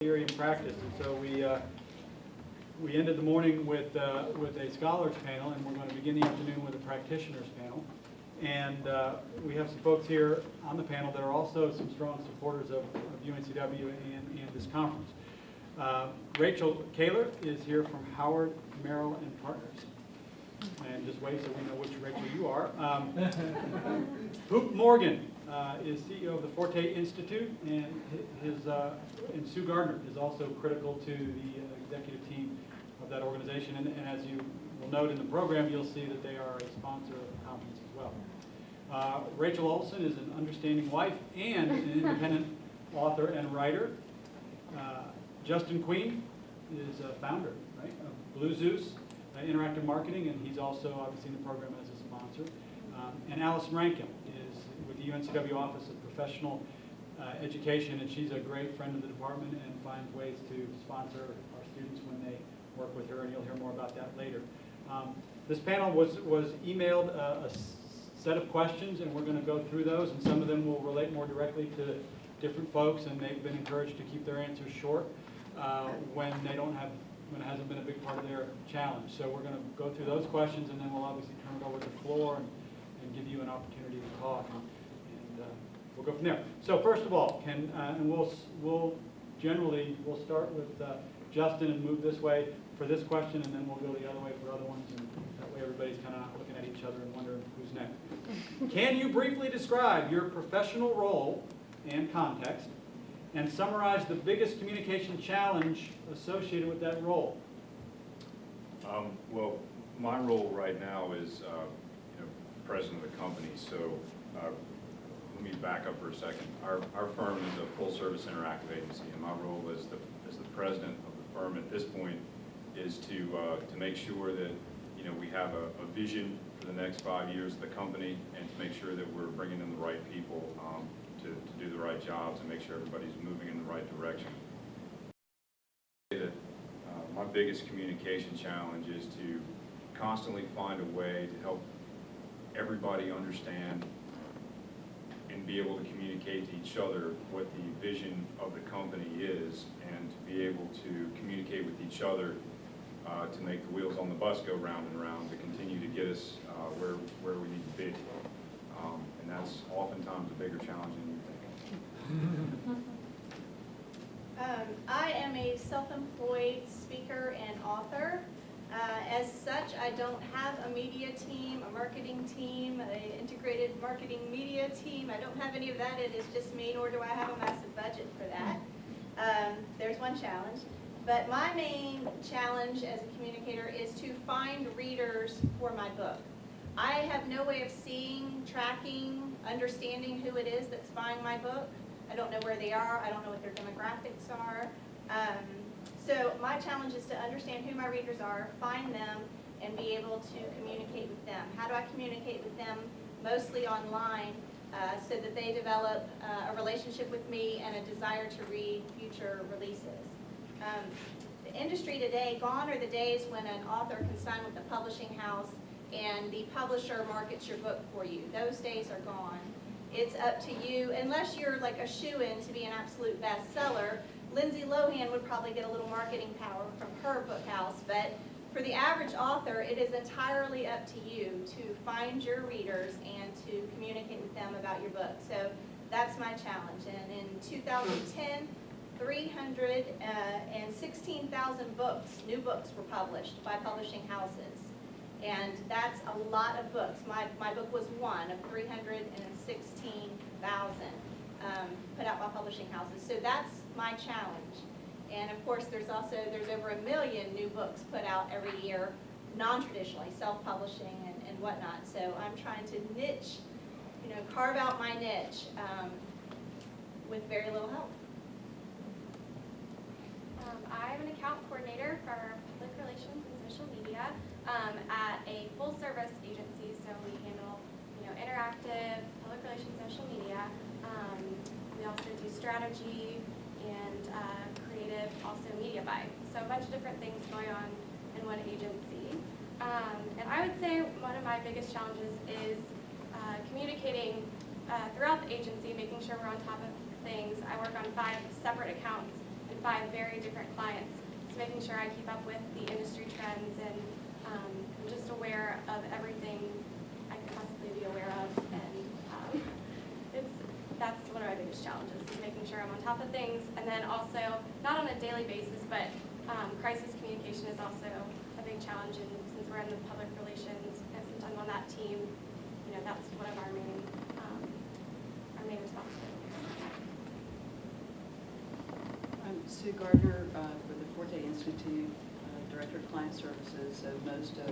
theory and practice, and so we ended the morning with a scholars panel, and we're going to begin the afternoon with a practitioners panel. And we have some folks here on the panel that are also some strong supporters of UNCW and this conference. Rachel Kaler is here from Howard, Merrill and Partners. And just wait so we know which Rachel you are. Hoop Morgan is CEO of the Forte Institute, and Sue Gardner is also critical to the executive team of that organization. And as you will note in the program, you'll see that they are a sponsor of the conference as well. Rachel Olson is an understanding wife and an independent author and writer. Justin Queen is a founder, right, of Blue Zeus Interactive Marketing, and he's also obviously in the program as a sponsor. And Allison Rankin is with the UNCW Office of Professional Education, and she's a great friend of the department and finds ways to sponsor our students when they work with her, and you'll hear more about that later. This panel was emailed a set of questions, and we're going to go through those, and some of them will relate more directly to different folks, and they've been encouraged to keep their answers short when it hasn't been a big part of their challenge. So we're going to go through those questions, and then we'll obviously turn it over to the floor and give you an opportunity to talk, and we'll go from there. So first of all, and we'll start with Justin and move this way for this question, and then we'll go the other way for other ones, and that way everybody's kind of not looking at each other and wondering who's next. Can you briefly describe your professional role and context, and summarize the biggest communication challenge associated with that role? Well, my role right now is president of the company, so let me back up for a second. Our firm is a full-service interactive agency, and my role as the president of the firm at this point is to make sure that we have a vision for the next 5 years of the company, and to make sure that we're bringing in the right people to do the right jobs and make sure everybody's moving in the right direction. My biggest communication challenge is to constantly find a way to help everybody understand and be able to communicate to each other what the vision of the company is, and to be able to communicate with each other to make the wheels on the bus go round and round, to continue to get us where we need to be. And that's oftentimes a bigger challenge than you think. I am a self-employed speaker and author. As such, I don't have a media team, a marketing team, an integrated marketing media team. I don't have any of that. It is just me, nor do I have a massive budget for that. There's one challenge. But my main challenge as a communicator is to find readers for my book. I have no way of seeing, tracking, understanding who it is that's buying my book. I don't know where they are. I don't know what their demographics are. So my challenge is to understand who my readers are, find them, and be able to communicate with them. How do I communicate with them? Mostly online, so that they develop a relationship with me and a desire to read future releases. The industry today, gone are the days when an author can sign with a publishing house and the publisher markets your book for you. Those days are gone. It's up to you, unless you're like a shoo-in to be an absolute bestseller. Lindsay Lohan would probably get a little marketing power from her book house, but for the average author, it is entirely up to you to find your readers and to communicate with them about your book. So that's my challenge. And in 2010, 316,000 books, new books, were published by publishing houses. And that's a lot of books. My book was one of 316,000 put out by publishing houses. So that's my challenge. And of course, there's over 1 million new books put out every year, non-traditionally, self-publishing and whatnot. So I'm trying to niche, carve out my niche with very little help. I'm an account coordinator for public relations and social media at a full-service agency. So we handle, interactive, public relations, social media. We also do strategy and creative, also media buy. So a bunch of different things going on in one agency. And I would say one of my biggest challenges is communicating throughout the agency, making sure we're on top of things. I work on 5 separate accounts in 5 very different clients. So making sure I keep up with the industry trends and I'm just aware of everything I could possibly be aware of. And that's one of my biggest challenges, is making sure I'm on top of things. And then also, not on a daily basis, but crisis communication is also a big challenge. And since we're in the public relations, and since I'm on that team, that's one of our main responsibilities. I'm Sue Gardner with the Forte Institute, Director of Client Services. So most of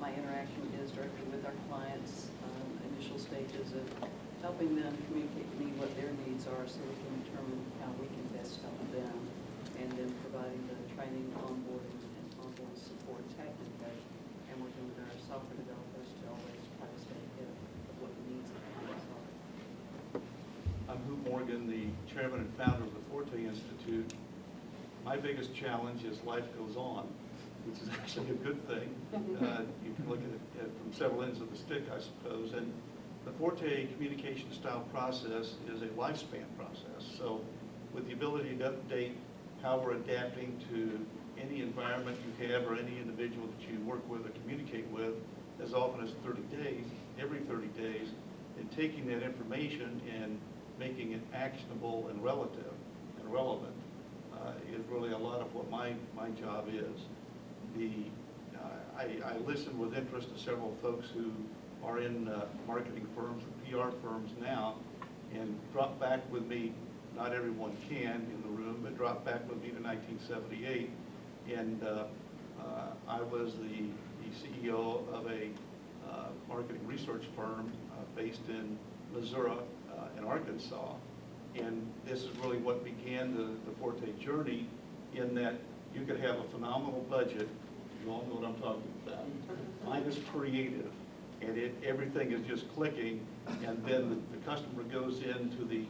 my interaction is directly with our clients, initial stages of helping them communicate to me what their needs are so we can determine how we can best help them, and then providing the training, onboarding, and ongoing support technically, and working with our software developers to always try to stay ahead of what the needs of the clients are. I'm Hoop Morgan, the chairman and founder of the Forte Institute. My biggest challenge is life goes on, which is actually a good thing. You can look at it from several ends of the stick, I suppose. And the Forte communication style process is a lifespan process. So with the ability to update how we're adapting to any environment you have or any individual that you work with or communicate with as often as 30 days, every 30 days, and taking that information and making it actionable and relative and relevant is really a lot of what my job is. I listen with interest to several folks who are in marketing firms and PR firms now, and drop back with me, not everyone can in the room, but drop back with me to 1978, and I was the CEO of a marketing research firm based in Missouri and Arkansas. And this is really what began the Forte journey, in that you could have a phenomenal budget, you all know what I'm talking about. Mine is creative, and everything is just clicking, and then the customer goes into the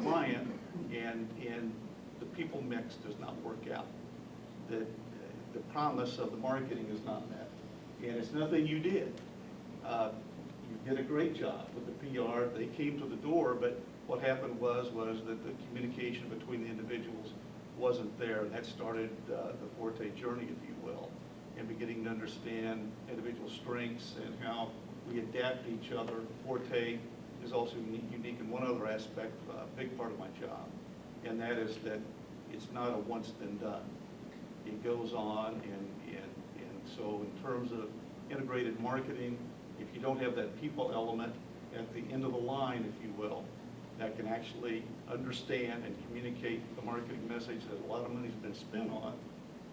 client, and the people mix does not work out. The promise of the marketing is not met, and it's nothing you did. You did a great job with the PR. They came to the door, but what happened was that the communication between the individuals wasn't there, and that started the Forte journey, if you will, and beginning to understand individual strengths and how we adapt to each other. Forte is also unique in one other aspect, a big part of my job, and that is that it's not a once then done. It goes on, and so in terms of integrated marketing, if you don't have that people element at the end of the line, if you will, that can actually understand and communicate the marketing message that a lot of money's been spent on,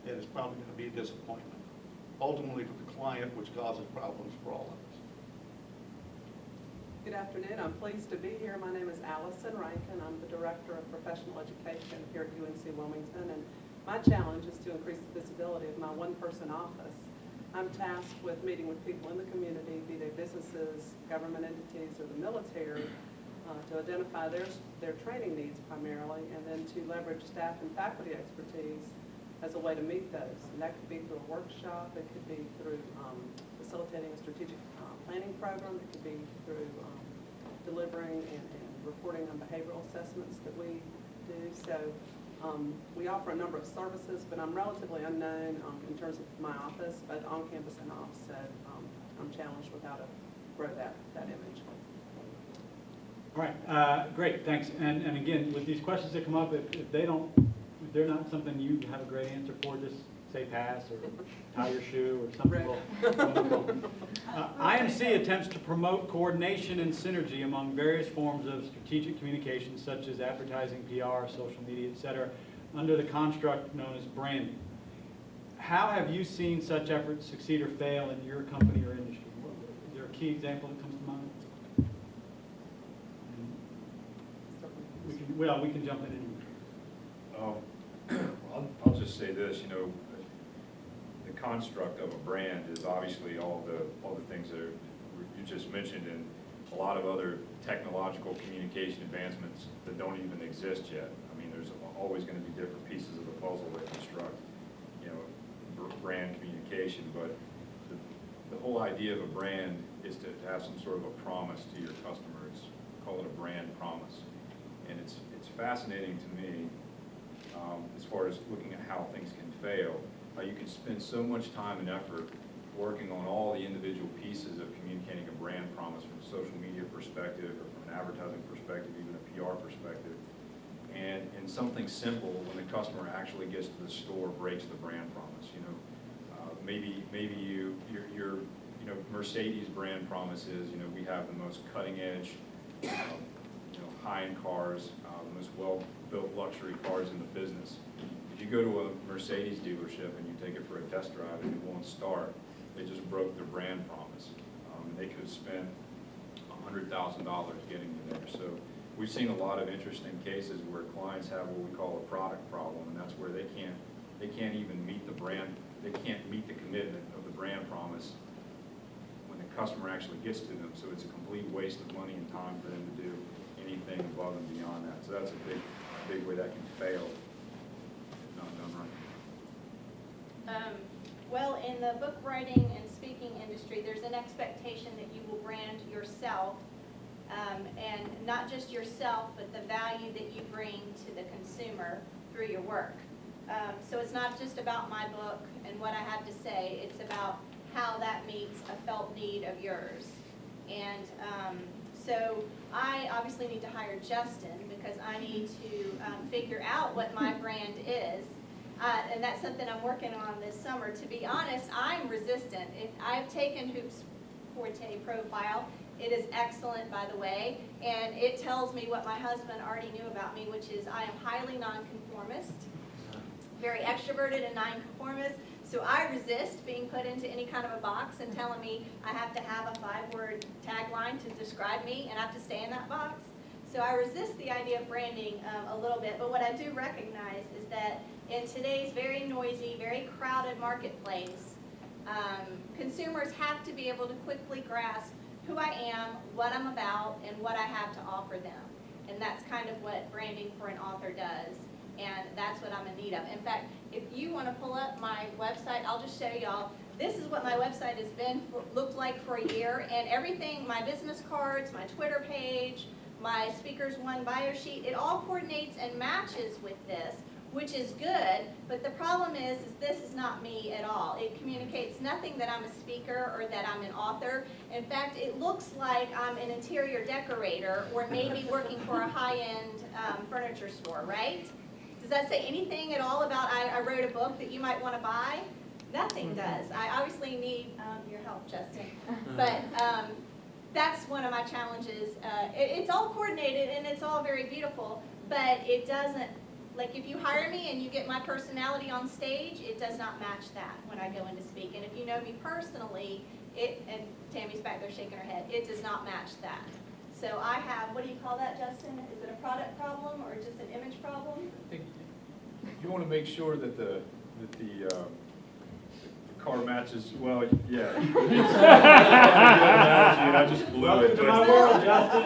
then it's probably going to be a disappointment, ultimately for the client, which causes problems for all of us. Good afternoon. I'm pleased to be here. My name is Allison Rankin. I'm the Director of Professional Education here at UNC Wilmington, and my challenge is to increase the visibility of my one-person office. I'm tasked with meeting with people in the community, be they businesses, government entities, or the military, to identify their training needs primarily, and then to leverage staff and faculty expertise as a way to meet those. And that could be through a workshop, it could be through facilitating a strategic planning program, it could be through delivering and reporting on behavioral assessments that we do. So we offer a number of services, but I'm relatively unknown in terms of my office, both on campus and off, so I'm challenged with how to grow that image. All right, great, thanks. And again, with these questions that come up, if they're not something you have a great answer for, just say pass or tie your shoe or something. IMC attempts to promote coordination and synergy among various forms of strategic communication, such as advertising, PR, social media, etc., under the construct known as branding. How have you seen such efforts succeed or fail in your company or industry? Is there a key example that comes to mind? We can jump in anywhere. I'll just say this, the construct of a brand is obviously all the things that you just mentioned, and a lot of other technological communication advancements that don't even exist yet. I mean, there's always going to be different pieces of the puzzle that construct, brand communication, but the whole idea of a brand is to have some sort of a promise to your customers. Call it a brand promise. And it's fascinating to me as far as looking at how things can fail. You can spend so much time and effort working on all the individual pieces of communicating a brand promise from a social media perspective or from an advertising perspective, even a PR perspective. And something simple, when the customer actually gets to the store, breaks the brand promise. You know, maybe your Mercedes brand promise is, we have the most cutting edge, high-end cars, the most well-built luxury cars in the business. If you go to a Mercedes dealership and you take it for a test drive and it won't start, they just broke their brand promise. They could have spent $100,000 getting you there. So we've seen a lot of interesting cases where clients have what we call a product problem, and that's where they can't even meet the brand, they can't meet the commitment of the brand promise when the customer actually gets to them. So it's a complete waste of money and time for them to do anything above and beyond that. So that's a big way that can fail if not done right. Well, in the book writing and speaking industry, there's an expectation that you will brand yourself, and not just yourself, but the value that you bring to the consumer through your work. So it's not just about my book and what I have to say, it's about how that meets a felt need of yours. And so I obviously need to hire Justin because I need to figure out what my brand is. And that's something I'm working on this summer. To be honest, I'm resistant. I've taken Hoop's Forte profile. It is excellent, by the way, and it tells me what my husband already knew about me, which is I am highly nonconformist, very extroverted and nonconformist. So I resist being put into any kind of a box and telling me I have to have a 5-word tagline to describe me and I have to stay in that box. So I resist the idea of branding a little bit, but what I do recognize is that in today's very noisy, very crowded marketplace, consumers have to be able to quickly grasp who I am, what I'm about, and what I have to offer them. And that's kind of what branding for an author does, and that's what I'm in need of. In fact, if you want to pull up my website, I'll just show y'all. This is what my website has been looked like for a year, and everything, my business cards, my Twitter page, my Speakers One bio sheet, it all coordinates and matches with this, which is good, but the problem is this is not me at all. It communicates nothing that I'm a speaker or that I'm an author. In fact, it looks like I'm an interior decorator or maybe working for a high-end furniture store, right? Does that say anything at all about I wrote a book that you might want to buy? Nothing does. I obviously need your help, Justin. But that's one of my challenges. It's all coordinated and it's all very beautiful, but it doesn't, like if you hire me and you get my personality on stage, it does not match that when I go in to speak. And if you know me personally, and Tammy's back there shaking her head, it does not match that. So I have, what do you call that, Justin? Is it a product problem or just an image problem? I think you want to make sure that the car matches, well, yeah. And I just blew Welcome it. to my world, Justin.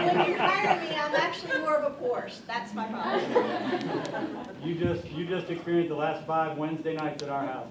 When you hire me, I'm actually more of a Porsche. That's my problem. You just experienced the last 5 Wednesday nights at our house.